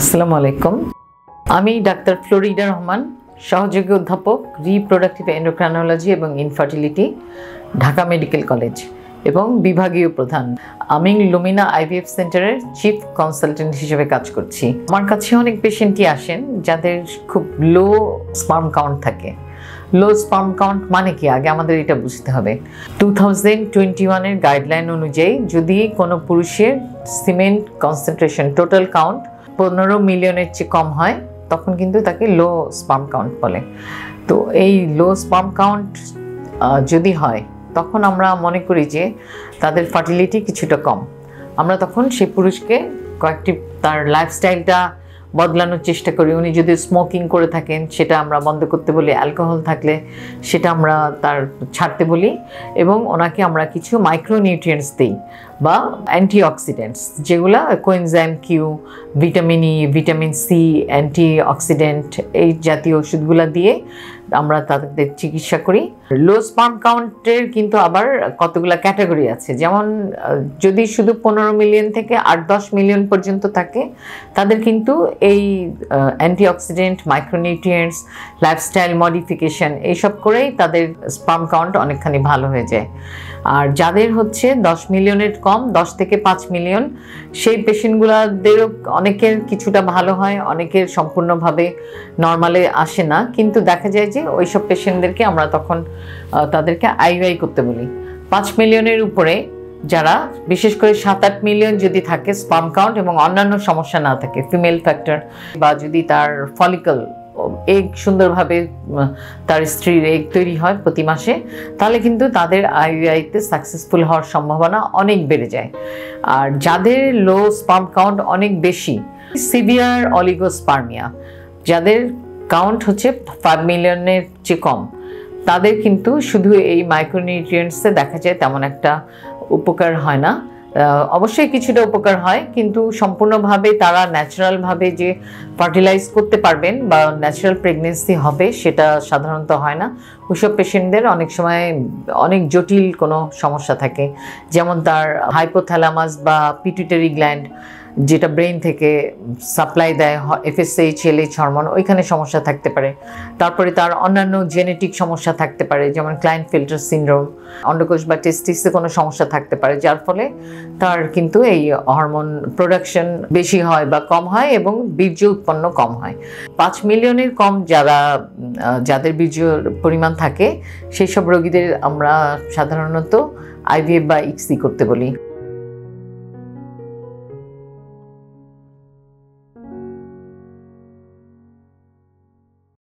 আসসালামু আলাইকুম। আমি ডাক্তার ফ্লোরিডা রহমান, সহযোগী অধ্যাপক রিপ্রোডাক্টিভ এন্ডোক্রাইনোলজি এবং ইনফার্টিলিটি, ঢাকা মেডিকেল কলেজ এবং বিভাগীয় প্রধান। আমি লুমিনা আইভিএফ সেন্টারের চিফ কনসালটেন্ট হিসেবে কাজ করছি। আমার কাছে অনেক পেশেন্টই আসেন যাদের খুব লো স্পার্ম কাউন্ট থাকে। লো স্পার্ম কাউন্ট মানে কি, আগে আমাদের এটা বুঝতে হবে। 2021-এর গাইডলাইন অনুযায়ী যদি কোনো পুরুষের সিমেন্ট কনসেন্ট্রেশন টোটাল কাউন্ট 15 মিলিয়নের চেয়ে কম হয় তখন কিন্তু তাকে লো স্পার্ম কাউন্ট বলে। তো এই লো স্পার্ম কাউন্ট যদি হয় তখন আমরা মনে করি যে তাদের ফার্টিলিটি কিছুটা কম। আমরা তখন সেই পুরুষকে কয়েকটি তার লাইফস্টাইলটা বদলানোর চেষ্টা করি। উনি যদি স্মোকিং করে থাকেন সেটা আমরা বন্ধ করতে বলি, অ্যালকোহল থাকলে সেটা আমরা তার ছাড়তে বলি, এবং ওনাকে আমরা কিছু মাইক্রোনিউট্রিয়েন্টস দিই বা অ্যান্টিঅক্সিডেন্টস, যেগুলো coenzyme Q, vitamin E, vitamin C, antioxidant এই জাতীয় ওষুধগুলো দিয়ে আমরা তাদের চিকিৎসা করি। লো স্পার্ম কাউন্টের কিন্তু আবার কতগুলো ক্যাটাগরি আছে। যেমন যদি শুধু 15 মিলিয়ন থেকে 8-10 মিলিয়ন পর্যন্ত থাকে তাদের কিন্তু এই অ্যান্টিঅক্সিডেন্ট, মাইক্রোনিউট্রিয়েন্টস, লাইফস্টাইল মডিফিকেশন এইসব করেই তাদের স্পার্ম কাউন্ট অনেকখানি ভালো হয়ে যায়। আর যাদের হচ্ছে 10 মিলিয়নের কম, 10 থেকে 5 মিলিয়ন, সেই পেশেন্টগুলোদেরও অনেকের কিছুটা ভালো হয়, অনেকের সম্পূর্ণভাবে নর্মালে আসে না। কিন্তু দেখা যায় যে ওইসব পেশেন্টদেরকে আমরা তখন তাদেরকে আইভিআই করতে বলি। 5 মিলিয়নের উপরে যারা, বিশেষ করে 7-8 মিলিয়ন যদি থাকে স্পার্ম কাউন্ট এবং অন্যান্য সমস্যা না থাকে, ফিমেল ফ্যাক্টর, বা যদি তার ফলিকল এগ সুন্দরভাবে তার স্ত্রীর এগ তৈরি হয় প্রতি মাসে, তাহলে কিন্তু তাদের আইভিআইতে সাকসেসফুল হওয়ার সম্ভাবনা অনেক বেড়ে যায়। আর যাদের লো স্পার্ম কাউন্ট অনেক বেশি, সিভিয়ার অলিগোস্পার্মিয়া, যাদের কাউন্ট হচ্ছে 5 মিলিয়নের চেয়ে কম, তাদের কিন্তু শুধু এই মাইক্রোনিউট্রিয়েন্টসে দেখা যায় তেমন একটা উপকার হয় না। অবশ্যই কিছুটা উপকার হয়, কিন্তু সম্পূর্ণভাবে তারা ন্যাচারালভাবে যে ফার্টিলাইজ করতে পারবেন বা ন্যাচারাল প্রেগনেন্সি হবে সেটা সাধারণত হয় না। ওইসব পেশেন্টদের অনেক সময় অনেক জটিল কোনো সমস্যা থাকে, যেমন তার হাইপোথ্যালামাস বা পিটুইটারি গ্ল্যান্ড, যেটা ব্রেন থেকে সাপ্লাই দেয় এফএসএইচ, এলএইচ হরমোন, ওইখানে সমস্যা থাকতে পারে। তারপরে তার অন্যান্য জেনেটিক সমস্যা থাকতে পারে, যেমন ক্লাইনফেল্টার সিনড্রোম, অন্ডকোষ বা টেস্টিসে কোনো সমস্যা থাকতে পারে, যার ফলে তার কিন্তু এই হরমোন প্রোডাকশন বেশি হয় বা কম হয় এবং বীর্য উৎপন্ন কম হয়। 5 মিলিয়নের কম যাদের বীর্যর পরিমাণ থাকে সেই সব রোগীদের আমরা সাধারণত আইভিএফ বা ইক্সি করতে বলি।